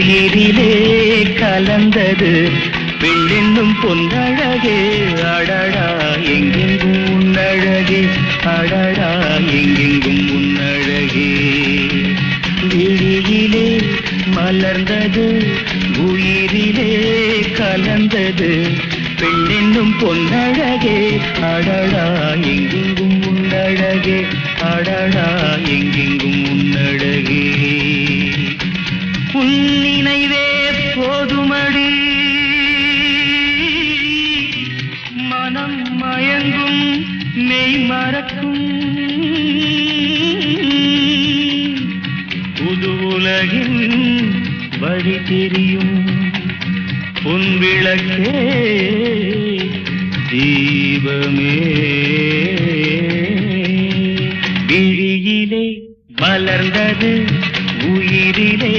உயிரிலே கலந்தது பெண்ணென்னும் பொன்னழகே அடடா எங்கெங்கும் உன்னழகே அடடா எங்கெங்கும் உன்னழகே விழியிலே மலர்ந்தது உயிரிலே கலந்தது பெண்ணென்னும் பொன்னழகே அடடா எங்கெங்கும் உன்னழகே அடடா எங்கெங்கும் உன்னழகே உன் நினைவே போதுமடி மனம் மயங்கும் மெய் மறக்கும் புது உலகின் வழி தெரியும் பொன் விளக்கே தீபமே விழியிலே மலர்ந்தது உயிரிலே